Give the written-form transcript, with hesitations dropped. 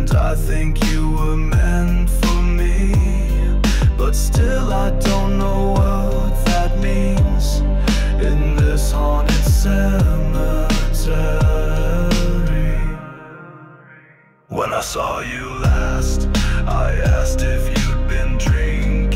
And I think you were meant for me, but still I don't know what that means in this haunted cemetery. When I saw you last, I asked if you'd been drinking.